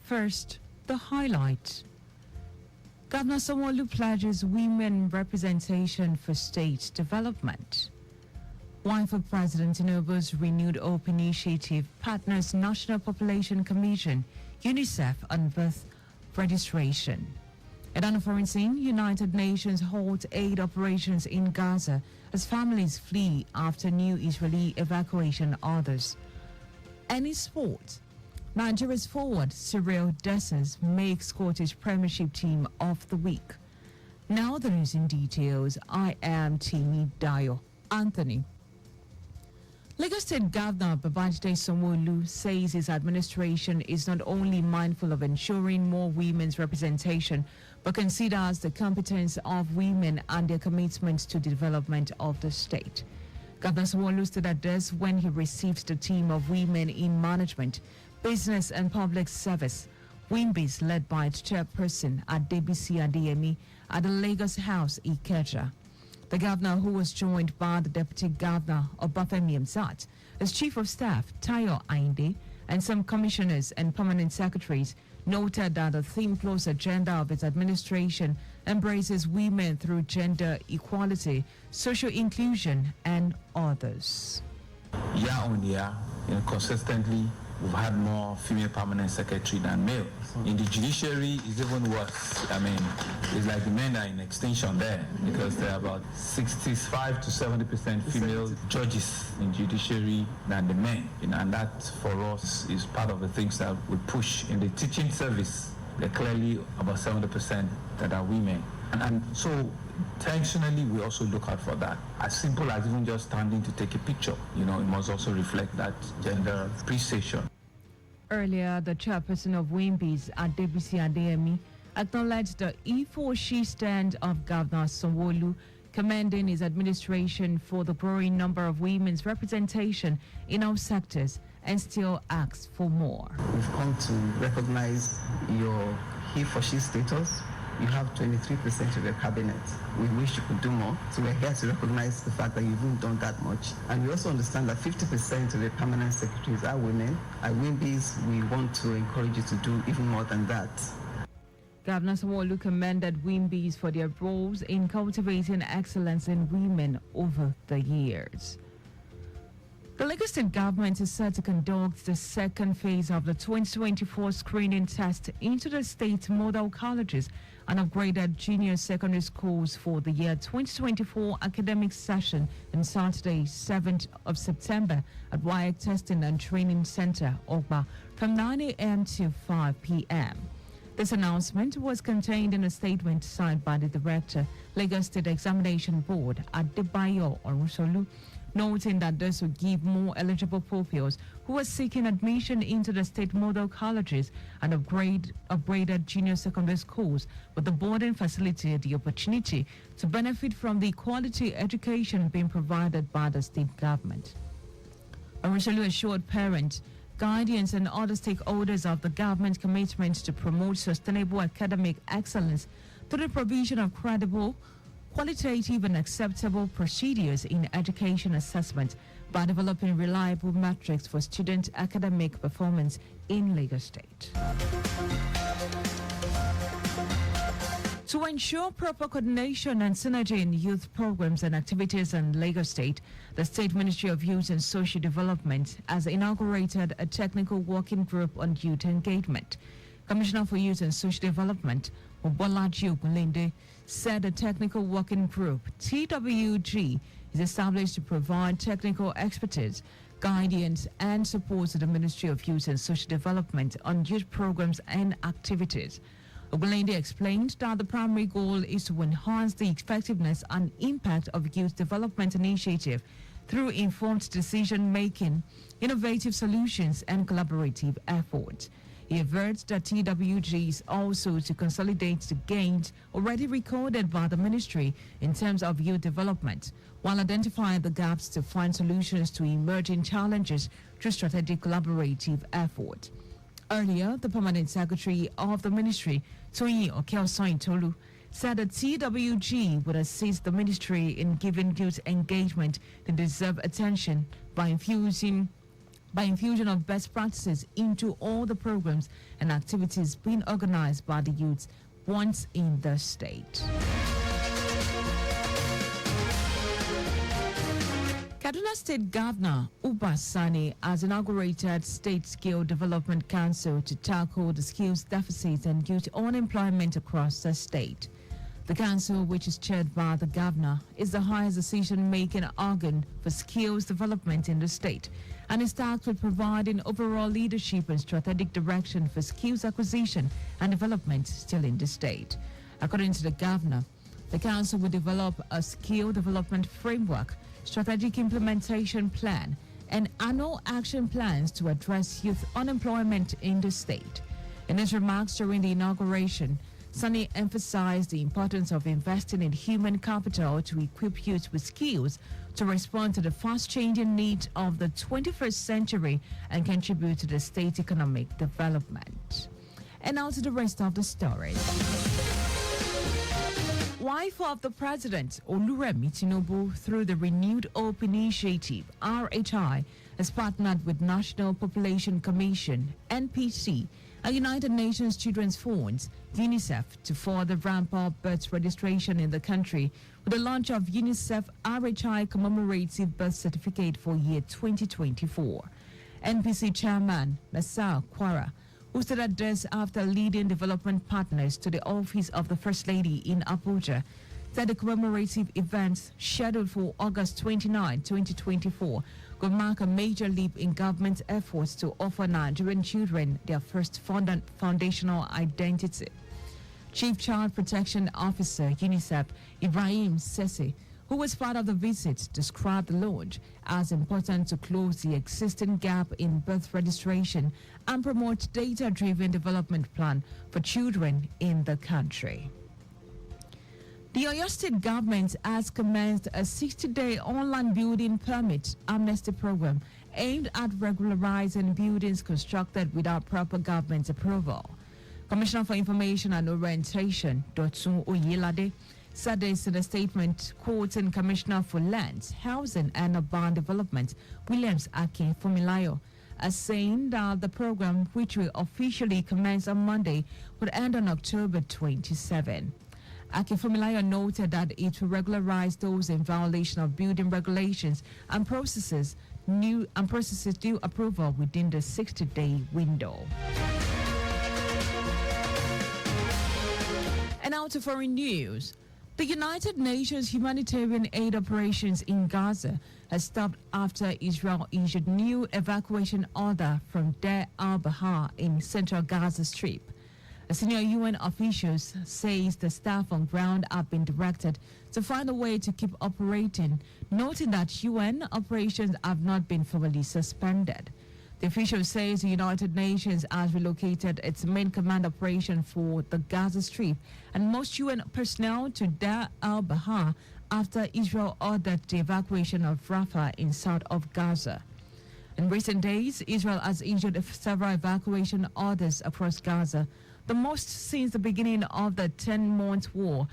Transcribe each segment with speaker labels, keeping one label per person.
Speaker 1: First, the highlights. Governor Sanwo-Olu pledges women representation for state development. Wife of President Tinubu's renewed Hope Initiative partners National Population Commission, UNICEF on birth registration. And on a foreign scene, United Nations halt aid operations in Gaza as families flee after new Israeli evacuation orders. And in sport, Nigeria's forward Cyril Dessers makes Scottish Premiership Team of the Week. Now the news in details. I am Timmy Dayo. Anthony. Lagos State Governor Babajide Sanwo-Olu says his administration is not only mindful of ensuring more women's representation, but considers the competence of women and their commitment to the development of the state. Governor Sanwo-Olu stated this when he received the team of women in management, business and public service, WIMBIS, led by its chairperson Adebisi Adeyemi at the Lagos House, Ikeja. The governor, who was joined by the deputy governor Obafemi Hamzat, as chief of staff Tayo Ainde, and some commissioners and permanent secretaries, noted that the theme plus agenda of its administration embraces women through gender equality, social inclusion, and others.
Speaker 2: Year on year, consistently, we've had more female permanent secretary than male. In the judiciary, it's even worse. I mean, it's like the men are in extinction there because there are about 65 to 70% female judges in judiciary than the men. And that, for us, is part of the things that we push. In the teaching service, there are clearly about 70% that are women. And so, intentionally, we also look out for that. As simple as even just standing to take a picture, it must also reflect that gender appreciation.
Speaker 1: Earlier, the chairperson of WIMBIS, Adebisi Adeyemi, acknowledged the he-for-she stand of Governor Sanwo-Olu, commending his administration for the growing number of women's representation in all sectors, and still asks for more.
Speaker 3: We've come to recognize your he-for-she status. You have 23% of your cabinet. We wish you could do more. So we're here to recognize the fact that you haven't done that much. And we also understand that 50% of the permanent secretaries are women. At WIMBIS, we want to encourage you to do even more than that.
Speaker 1: Governor Sanwo-Olu commended WIMBIS for their roles in cultivating excellence in women over the years. The Lagos State government is set to conduct the second phase of the 2024 screening test into the state model colleges and upgraded junior secondary schools for the year 2024 academic session on Saturday, 7th of September at WAEC Testing and Training Center, Ogba, from 9 a.m. to 5 p.m. This announcement was contained in a statement signed by the Director, Lagos State Examination Board, Dayo, noting that this would give more eligible pupils who are seeking admission into the state model colleges and upgraded junior secondary schools with the boarding facility the opportunity to benefit from the quality education being provided by the state government. Orisholu assured parents, guardians and other stakeholders of the government's commitment to promote sustainable academic excellence through the provision of credible, qualitative and acceptable procedures in education assessment by developing reliable metrics for student academic performance in Lagos State. To ensure proper coordination and synergy in youth programs and activities in Lagos State, the State Ministry of Youth and Social Development has inaugurated a technical working group on youth engagement. Commissioner for Youth and Social Development, Obolaji Ogunlende, said the technical working group, TWG, is established to provide technical expertise, guidance, and support to the Ministry of Youth and Social Development on youth programs and activities. Ogunlende explained that the primary goal is to enhance the effectiveness and impact of youth development initiative through informed decision-making, innovative solutions, and collaborative efforts. He averts that TWG is also to consolidate the gains already recorded by the ministry in terms of youth development, while identifying the gaps to find solutions to emerging challenges through strategic collaborative effort. Earlier, the permanent secretary of the ministry, Toyin Okeosointolu, said that TWG would assist the ministry in giving youth engagement the deserved attention by infusing by infusion of best practices into all the programs and activities being organized by the youths once in the state. Kaduna State Governor Uba Sani has inaugurated State Skill Development Council to tackle the skills deficit and youth unemployment across the state. The council, which is chaired by the governor, is the highest decision-making organ for skills development in the state and is tasked with providing overall leadership and strategic direction for skills acquisition and development still in the state. According to the governor, the council will develop a skill development framework, strategic implementation plan, and annual action plans to address youth unemployment in the state. In his remarks during the inauguration, Sani emphasized the importance of investing in human capital to equip youth with skills to respond to the fast-changing needs of the 21st century and contribute to the state's economic development. And now to the rest of the story. Wife of the President, Oluremi Tinubu, through the Renewed Hope Initiative, RHI, has partnered with National Population Commission, NPC, and United Nations Children's Funds, UNICEF, to further ramp up birth registration in the country with the launch of UNICEF RHI Commemorative Birth Certificate for year 2024. NPC Chairman Nasser Kwara, who said this after leading development partners to the office of the First Lady in Abuja, said the commemorative events scheduled for August 29, 2024 will mark a major leap in government's efforts to offer Nigerian children their first foundational identity. Chief Child Protection Officer UNICEF Ibrahim Sese, who was part of the visit, described the launch as important to close the existing gap in birth registration and promote data-driven development plan for children in the country. The Oyo State government has commenced a 60-day online building permit amnesty program aimed at regularizing buildings constructed without proper government approval. Commissioner for Information and Orientation, Dotun Oyelade, said this in a statement quoting Commissioner for Lands, Housing and Urban Development, Williams Akin Fumilayo, as saying that the program, which will officially commence on Monday, would end on October 27. Akin Fumilayo noted that it will regularize those in violation of building regulations and processes due approval within the 60-day window. And now to foreign news. The United Nations humanitarian aid operations in Gaza has stopped after Israel issued new evacuation order from Deir al-Bahar in central Gaza Strip. A senior UN official says the staff on ground have been directed to find a way to keep operating, noting that UN operations have not been formally suspended. The official says the United Nations has relocated its main command operation for the Gaza Strip and most UN personnel to Deir al-Bahar after Israel ordered the evacuation of Rafah in south of Gaza. In recent days, Israel has issued several evacuation orders across Gaza, the most since the beginning of the 10-month war,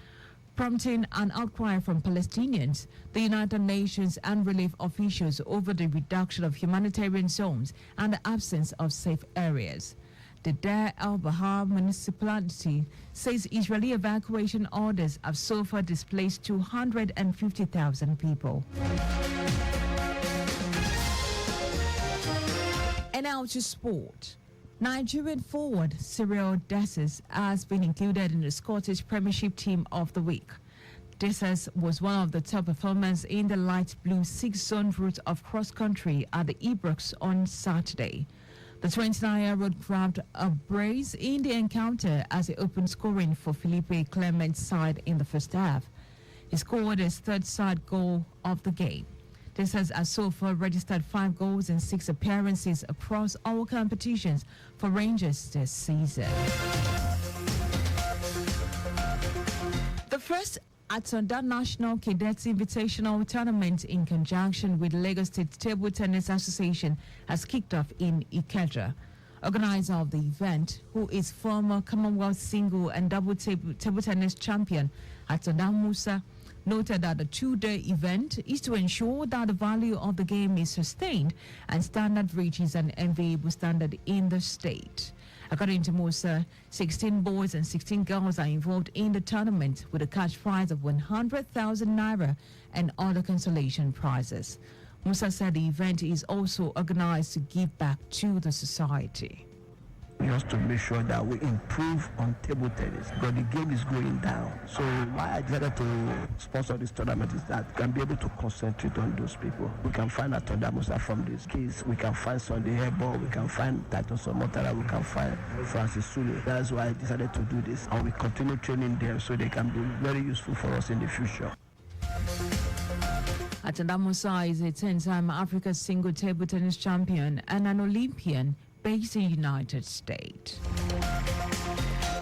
Speaker 1: prompting an outcry from Palestinians, the United Nations and relief officials over the reduction of humanitarian zones and the absence of safe areas. The Deir al-Bahar municipality says Israeli evacuation orders have so far displaced 250,000 people. And now to sport. Nigerian forward Cyril Dessers has been included in the Scottish Premiership Team of the Week. Dessers was one of the top performers in the light blue 6-zone route of cross-country at the Ibrox on Saturday. The 29-year-old grabbed a brace in the encounter as he opened scoring for Felipe Clement's side in the first half. He scored his third side goal of the game. This has so far registered 5 goals in 6 appearances across all competitions for Rangers this season. The first Atonda National Cadets Invitational Tournament in conjunction with Lagos State Table Tennis Association has kicked off in Ikeja. Organizer of the event, who is former Commonwealth single and double table tennis champion Atonda Musa, noted that the two-day event is to ensure that the value of the game is sustained and standard reaches an enviable standard in the state. According to Musa, 16 boys and 16 girls are involved in the tournament with a cash prize of 100,000 naira and other consolation prizes. Musa said the event is also organized to give back to the society.
Speaker 4: We have to make sure that we improve on table tennis because the game is going down. So why I decided to sponsor this tournament is that we can be able to concentrate on those people. We can find Atonda Musa from this case. We can find Sunday Hairball. We can find Titus Omotara. We can find Francis Sule. That's why I decided to do this. And we continue training them so they can be very useful for us in the future.
Speaker 1: Atonda Musa is a 10-time Africa single table tennis champion and an Olympian based in the United States.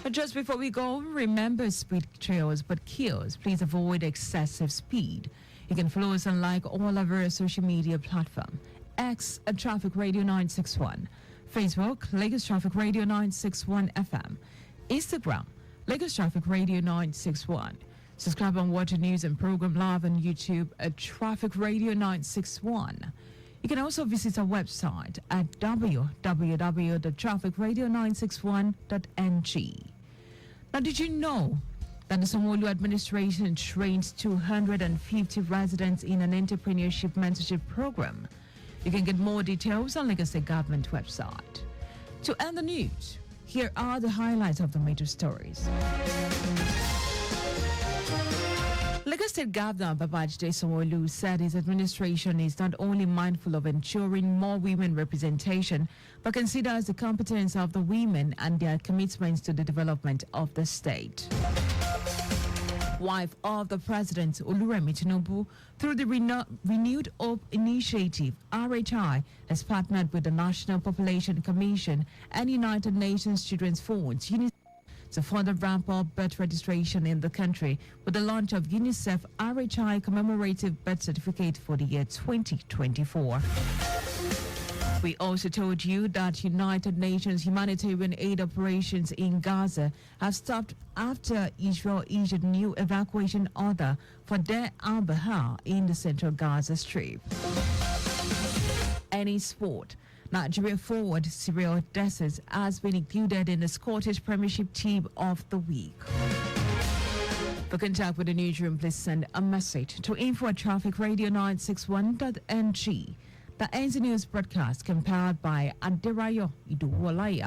Speaker 1: But just before we go, remember, speed trails but kills. Please avoid excessive speed. You can follow us on like all of our social media platforms. X at Traffic Radio 961. Facebook, Lagos Traffic Radio 961 FM. Instagram, Lagos Traffic Radio 961. Subscribe and watch the news and program live on YouTube at Traffic Radio 961. You can also visit our website at www.trafficradio961.ng. Now, did you know that the Sanwo-Olu administration trains 250 residents in an entrepreneurship mentorship program? You can get more details on Lagos State Government website. To end the news, here are the highlights of the major stories. Lagos State Governor Babajide Sanwo-Olu said his administration is not only mindful of ensuring more women representation, but considers the competence of the women and their commitments to the development of the state. Wife of the President, Oluremi Tinubu, through the Renewed Hope Initiative, RHI, has partnered with the National Population Commission and United Nations Children's Fund, to further ramp up birth registration in the country with the launch of UNICEF RHI commemorative birth certificate for the year 2024. We also told you that United Nations humanitarian aid operations in Gaza have stopped after Israel issued new evacuation order for Deir al-Bahar in the central Gaza Strip. Any sport. Nigeria forward Cyril Dessers has been included in the Scottish Premiership Team of the Week. For contact with the newsroom, please send a message to info@trafficradio961.ng. The NZ News broadcast compiled by Aderayo Iduwolaya.